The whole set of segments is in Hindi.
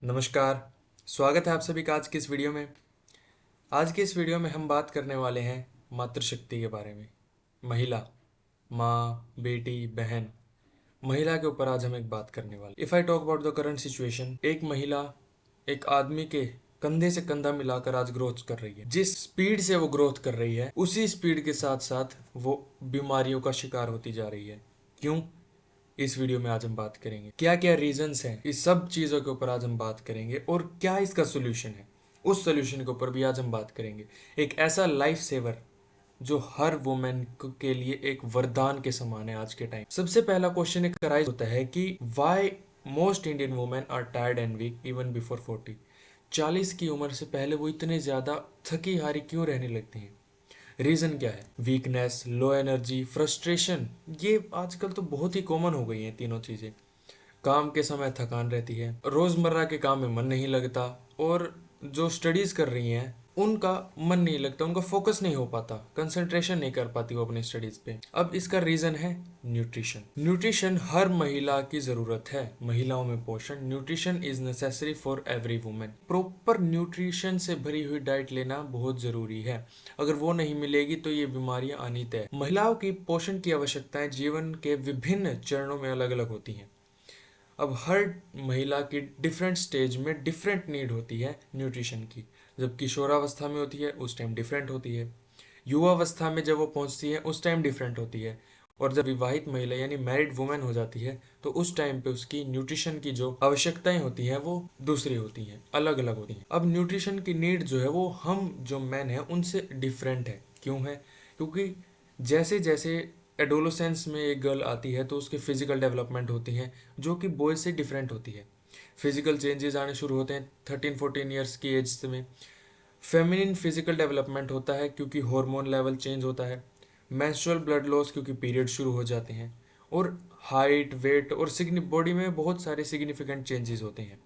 नमस्कार। स्वागत है आप सभी का आज की इस वीडियो में। आज की इस वीडियो में हम बात करने वाले हैं मातृशक्ति के बारे में। महिला, माँ, बेटी, बहन, महिला के ऊपर आज हम एक बात करने वाले। If I talk about the current situation, एक महिला एक आदमी के कंधे से कंधा मिलाकर आज ग्रोथ कर रही है। जिस स्पीड से वो ग्रोथ कर रही है उसी स्पीड के साथ साथ वो बीमारियों का शिकार होती जा रही है। क्यों? इस वीडियो में आज हम बात करेंगे क्या क्या रीजंस हैं, इस सब चीज़ों के ऊपर आज हम बात करेंगे और क्या इसका सोल्यूशन है, उस सोल्यूशन के ऊपर भी आज हम बात करेंगे। एक ऐसा लाइफ सेवर जो हर वुमेन के लिए एक वरदान के समान है आज के टाइम। सबसे पहला क्वेश्चन एक राइज होता है कि why most Indian women are tired and weak even before 40। 40 की उम्र से पहले वो इतने ज़्यादा थकी हारी क्यों रहने लगती हैं? रीज़न क्या है? वीकनेस, लो एनर्जी, फ्रस्ट्रेशन, ये आजकल तो बहुत ही कॉमन हो गई हैं तीनों चीज़ें। काम के समय थकान रहती है, रोज़मर्रा के काम में मन नहीं लगता, और जो स्टडीज़ कर रही हैं उनका मन नहीं लगता, उनका फोकस नहीं हो पाता, कंसंट्रेशन नहीं कर पाती वो अपनी स्टडीज़ पे। अब इसका रीज़न है न्यूट्रिशन। न्यूट्रिशन हर महिला की ज़रूरत है। महिलाओं में पोषण, nutrition is necessary for every women. Proper nutrition से भरी हुई डाइट लेना बहुत ज़रूरी है। अगर वो नहीं मिलेगी तो ये बीमारियां आनी तय। महिलाओं की पोषण की आवश्यकताएं जीवन के विभिन्न चरणों में अलग अलग होती हैं। अब हर महिला की डिफरेंट स्टेज में डिफरेंट नीड होती है न्यूट्रिशन की। जब किशोरावस्था में होती है उस टाइम डिफरेंट होती है, युवावस्था में जब वो पहुंचती है उस टाइम डिफरेंट होती है, और जब विवाहित महिला यानी मैरिड वुमेन हो जाती है तो उस टाइम पे उसकी न्यूट्रिशन की जो आवश्यकताएं होती हैं वो दूसरी होती हैं, अलग अलग होती हैं। अब न्यूट्रिशन की नीड जो है वो हम जो मैन है उनसे डिफरेंट है। क्यों है? क्योंकि जैसे जैसे एडोलोसेंस में एक गर्ल आती है तो उसके फिजिकल डेवलपमेंट होती हैं जो कि बॉयज से डिफरेंट होती है। फिजिकल चेंजेस आने शुरू होते हैं 13-14 ईयर्स की एज में। फेमिनिन फिजिकल डेवलपमेंट होता है क्योंकि हार्मोन लेवल चेंज होता है। मेंस्ट्रुअल ब्लड लॉस क्योंकि पीरियड शुरू हो जाते हैं। और हाइट, वेट और बॉडी में बहुत सारे सिग्निफिकेंट चेंजेस होते हैं।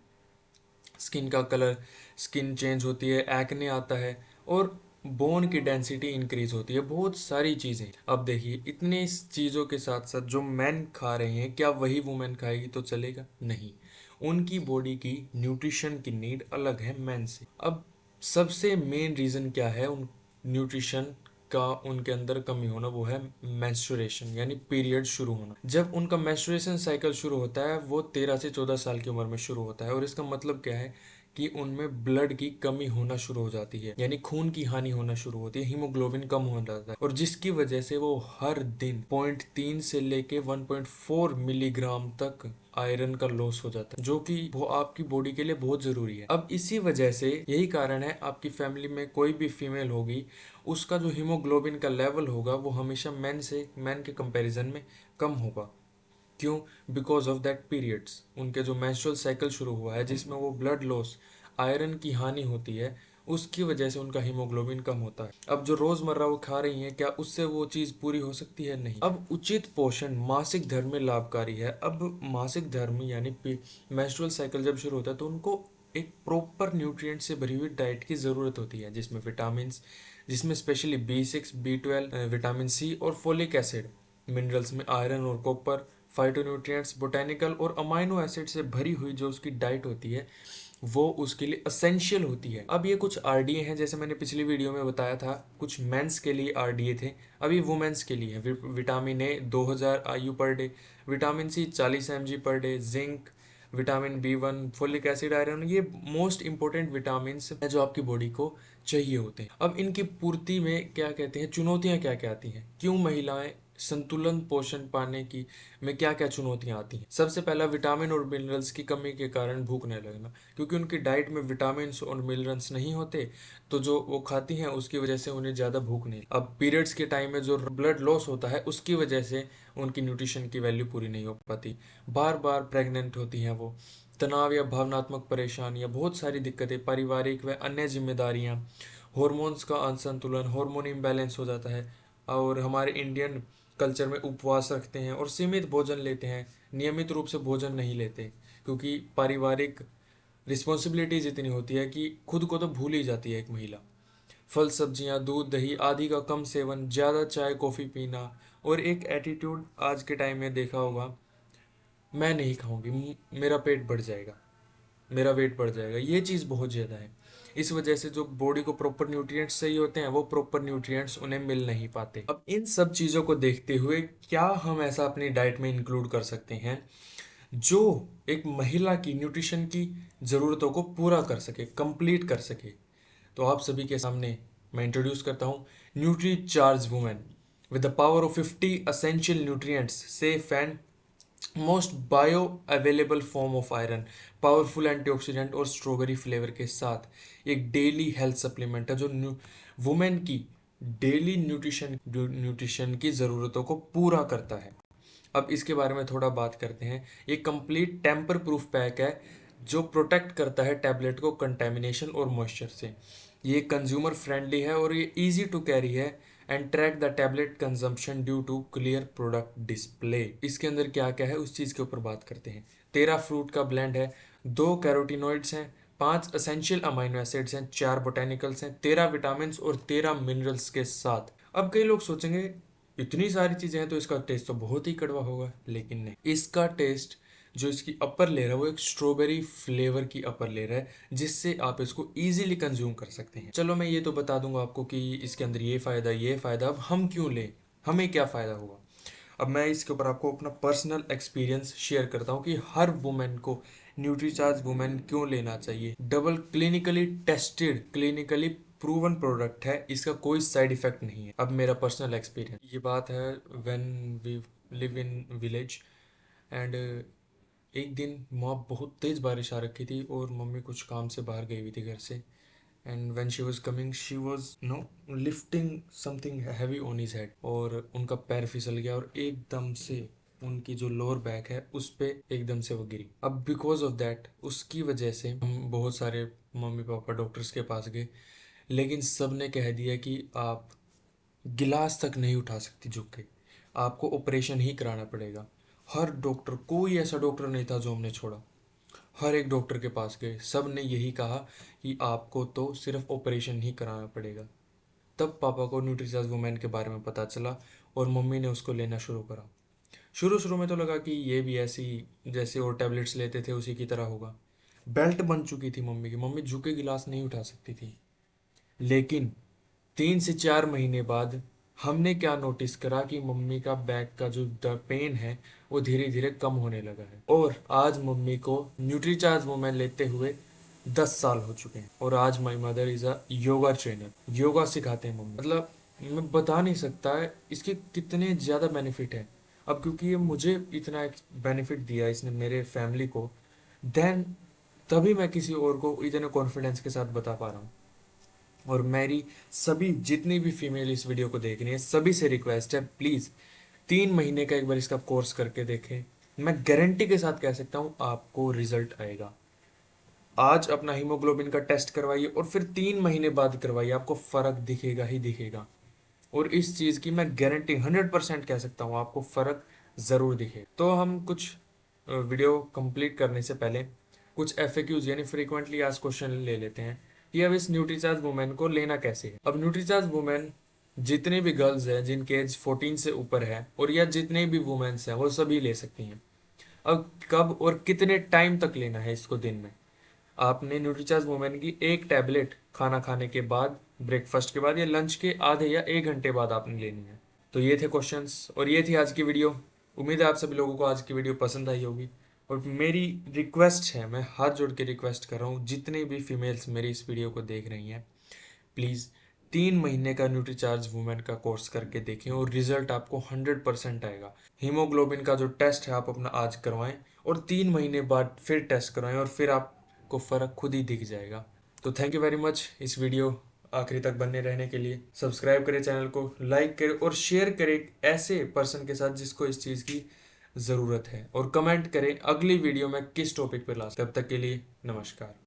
स्किन का कलर, स्किन चेंज होती है, एक्ने आता है, और बोन की डेंसिटी इंक्रीज होती है, बहुत सारी चीज़ें। अब देखिए इतने चीज़ों के साथ साथ जो मैन खा रहे हैं क्या वही वुमेन खाएगी तो चलेगा? नहीं। उनकी बॉडी की न्यूट्रिशन की नीड अलग है मैन से। अब सबसे मेन रीज़न क्या है उन न्यूट्रिशन का उनके अंदर कमी होना? वो है मेंस्ट्रुएशन यानी पीरियड शुरू होना। जब उनका मेंस्ट्रुएशन साइकिल शुरू होता है वो 13 से 14 साल की उम्र में शुरू होता है, और इसका मतलब क्या है कि उनमें ब्लड की कमी होना शुरू हो जाती है, यानी खून की हानि होना शुरू होती है, हीमोग्लोबिन कम हो जाता है, और जिसकी वजह से वो हर दिन 0.3 से लेके 1.4 मिलीग्राम तक आयरन का लॉस हो जाता है, जो कि वो आपकी बॉडी के लिए बहुत ज़रूरी है। अब इसी वजह से यही कारण है आपकी फैमिली में कोई भी फीमेल होगी उसका जो हीमोग्लोबिन का लेवल होगा वो हमेशा मैन के कंपैरिजन में कम होगा। क्यों? बिकॉज ऑफ दैट पीरियड्स, उनके जो मेंस्ट्रुअल साइकिल शुरू हुआ है जिसमें वो ब्लड लॉस, आयरन की हानि होती है, उसकी वजह से उनका हीमोग्लोबिन कम होता है। अब जो रोजमर्रा वो खा रही हैं क्या उससे वो चीज़ पूरी हो सकती है? नहीं। अब उचित पोषण मासिक धर्म में लाभकारी है। अब मासिक धर्म यानी मेंस्ट्रुअल साइकिल जब शुरू होता है तो उनको एक प्रॉपर न्यूट्रिएंट से भरी हुई डाइट की ज़रूरत होती है, जिसमें विटामिन, जिसमें specially B6, B12, vitamin C और फोलिक एसिड, मिनरल्स में आयरन और कॉपर, फाइटोन्यूट्रिएंट्स, बोटेनिकल और अमाइनो एसिड से भरी हुई जो उसकी डाइट होती है वो उसके लिए असेंशियल होती है। अब ये कुछ आरडीए हैं, जैसे मैंने पिछली वीडियो में बताया था, कुछ मेंस के लिए आरडीए थे, अभी वुमेन्स के लिए है। Vitamin A 2000 IU per day, vitamin C 40 mg per day, zinc, vitamin B1, folic acid, iron, ये मोस्ट इंपॉर्टेंट विटामिन है जो आपकी बॉडी को चाहिए होते हैं। अब इनकी पूर्ति में क्या कहते हैं, चुनौतियां क्या क्या आती हैं, क्यों महिलाएं संतुलन पोषण पाने की में क्या क्या चुनौतियां आती हैं? सबसे पहला विटामिन और मिनरल्स की कमी के कारण भूख नहीं लगना, क्योंकि उनकी डाइट में विटामिन और मिनरल्स नहीं होते तो जो वो खाती हैं उसकी वजह से उन्हें ज़्यादा भूख नहीं। अब पीरियड्स के टाइम में जो ब्लड लॉस होता है उसकी वजह से उनकी न्यूट्रिशन की वैल्यू पूरी नहीं हो पाती। बार बार प्रेग्नेंट होती हैं वो, तनाव या भावनात्मक परेशानियाँ, बहुत सारी दिक्कतें, पारिवारिक व अन्य जिम्मेदारियाँ, हॉर्मोन्स का असंतुलन, हार्मोन इम्बैलेंस हो जाता है। और हमारे इंडियन कल्चर में उपवास रखते हैं और सीमित भोजन लेते हैं, नियमित रूप से भोजन नहीं लेते, क्योंकि पारिवारिक रिस्पॉन्सिबिलिटीज इतनी होती है कि खुद को तो भूल ही जाती है एक महिला। फल, सब्जियां, दूध, दही आदि का कम सेवन, ज़्यादा चाय कॉफ़ी पीना, और एक एटीट्यूड आज के टाइम में देखा होगा, मैं नहीं खाऊंगी, मेरा पेट बढ़ जाएगा। मेरा वेट बढ़ जाएगा। ये चीज़ बहुत ज़्यादा है। इस वजह से जो बॉडी को प्रॉपर न्यूट्रिएंट्स चाहिए होते हैं वो प्रॉपर न्यूट्रिएंट्स उन्हें मिल नहीं पाते। अब इन सब चीज़ों को देखते हुए क्या हम ऐसा अपनी डाइट में इंक्लूड कर सकते हैं जो एक महिला की न्यूट्रिशन की ज़रूरतों को पूरा कर सके, कंप्लीट कर सके। तो आप सभी के सामने मैं इंट्रोड्यूस करता हूँ nutri charge women with the power of 50 essential nutrients, safe and most bio available form of iron, powerful antioxidant और स्ट्रॉबेरी फ्लेवर के साथ एक डेली हेल्थ सप्लीमेंट है जो वुमेन की डेली न्यूट्रिशन की ज़रूरतों को पूरा करता है। अब इसके बारे में थोड़ा बात करते हैं। ये कंप्लीट टेम्पर प्रूफ पैक है जो प्रोटेक्ट करता है टैबलेट को कंटेमिनेशन और मॉइस्चर से। ये कंज्यूमर फ्रेंडली है और ये इजी टू कैरी है and track the tablet consumption due to clear product display. इसके अंदर क्या क्या है उस चीज़ के ऊपर बात करते हैं। 13 फ्रूट का ब्लेंड है, 2 कैरोटिनॉइड्स हैं, 5 असेंशियल अमाइनो एसिड्स हैं, 4 बोटेनिकल्स हैं, 13 विटामिन और 13 मिनरल्स के साथ। अब कई लोग सोचेंगे इतनी सारी चीज़ें हैं तो इसका टेस्ट तो बहुत ही कड़वा होगा, लेकिन नहीं। इसका टेस्ट जो इसकी अपर लेयर है वो एक स्ट्रॉबेरी फ्लेवर की अपर लेयर है जिससे आप इसको इजीली कंज्यूम कर सकते हैं। चलो मैं ये तो बता दूंगा आपको कि इसके अंदर ये फ़ायदा, अब हम क्यों लें, हमें क्या फ़ायदा होगा। अब मैं इसके ऊपर आपको अपना पर्सनल एक्सपीरियंस शेयर करता हूँ कि हर वुमेन को न्यूट्रीचार्ज वुमेन क्यों लेना चाहिए। Double clinically tested, clinically proven product है, इसका कोई साइड इफेक्ट नहीं है। अब मेरा पर्सनल एक्सपीरियंस, ये बात है when we live in village and एक दिन वहाँ बहुत तेज़ बारिश आ रखी थी और मम्मी कुछ काम से बाहर गई हुई थी घर से। And when she was coming she was no lifting something heavy on his head और उनका पैर फिसल गया और एकदम से उनकी जो लोअर बैक है उस पे एकदम से वो गिरी। अब बिकॉज ऑफ दैट, उसकी वजह से हम बहुत सारे मम्मी पापा डॉक्टर्स के पास गए, लेकिन सब ने कह दिया कि आप गिलास तक नहीं उठा सकती झुक के, आपको ऑपरेशन ही कराना पड़ेगा। हर डॉक्टर, कोई ऐसा डॉक्टर नहीं था जो हमने छोड़ा। हर एक डॉक्टर के पास गए, सब ने यही कहा कि आपको तो सिर्फ ऑपरेशन ही कराना पड़ेगा। तब पापा को न्यूट्रीचार्ज वुमेन के बारे में पता चला और मम्मी ने उसको लेना शुरू करा। शुरू शुरू में तो लगा कि ये भी ऐसी जैसे और टैबलेट्स लेते थे उसी की तरह होगा। बेल्ट बन चुकी थी मम्मी की, मम्मी झुके गिलास नहीं उठा सकती थी। लेकिन 3 से 4 महीने बाद हमने क्या नोटिस करा कि मम्मी का बैक का जो पेन है वो धीरे धीरे कम होने लगा है और आज मम्मी को न्यूट्रीचार्ज वुमेन लेते हुए 10 साल हो चुके हैं और आज my mother is a yoga trainer, yoga सिखाते हैं मम्मी। मतलब मैं बता नहीं सकता है इसके कितने ज़्यादा बेनिफिट है। अब क्योंकि ये मुझे इतना बेनिफिट दिया इसने मेरे फैमिली को, देन तभी मैं किसी और को इतने कॉन्फिडेंस के साथ बता पा रहा हूँ। और मेरी सभी जितनी भी फीमेल इस वीडियो को देख रही है सभी से रिक्वेस्ट है, प्लीज़ 3 महीने का एक बार इसका कोर्स करके देखें। मैं गारंटी के साथ कह सकता हूँ आपको रिजल्ट आएगा। आज अपना हीमोग्लोबिन का टेस्ट करवाइए और फिर 3 महीने बाद करवाइए, आपको फ़र्क दिखेगा ही दिखेगा। और इस चीज़ की मैं गारंटी 100% कह सकता हूँ आपको फ़र्क ज़रूर दिखे। तो हम कुछ वीडियो कंप्लीट करने से पहले कुछ FAQs यानी फ्रीक्वेंटली आस्क्ड क्वेश्चन ले लेते हैं कि अब इस न्यूट्रीचार्ज वुमेन को लेना कैसे है। अब न्यूट्रीचार्ज वुमेन जितने भी गर्ल्स हैं जिनके एज 14 से ऊपर है और या जितने भी वुमेन्स हैं वो सभी ले सकती हैं। अब कब और कितने टाइम तक लेना है इसको दिन में, आपने न्यूट्रीचार्ज वुमेन की एक टैबलेट खाना खाने के बाद, ब्रेकफास्ट के बाद या लंच के आधे या 1 घंटे बाद आपने लेनी है। तो ये थे क्वेश्चंस और ये थी आज की वीडियो। उम्मीद है आप सभी लोगों को आज की वीडियो पसंद आई होगी और मेरी रिक्वेस्ट है, मैं हाथ जोड़ के रिक्वेस्ट कर रहा हूँ जितने भी फीमेल्स मेरी इस वीडियो को देख रही हैं, प्लीज़ 3 महीने का न्यूट्रीचार्ज वुमेन का कोर्स करके देखें और रिजल्ट आपको 100% आएगा। हीमोग्लोबिन का जो टेस्ट है आप अपना आज करवाएं और 3 महीने बाद फिर टेस्ट करवाएं और फिर आपको फ़र्क खुद ही दिख जाएगा। तो थैंक यू वेरी मच इस वीडियो आखिरी तक बने रहने के लिए। सब्सक्राइब करें चैनल को, लाइक करें और शेयर करें ऐसे पर्सन के साथ जिसको इस चीज़ की ज़रूरत है और कमेंट करें अगली वीडियो में किस टॉपिक पर ला। तब तक के लिए नमस्कार।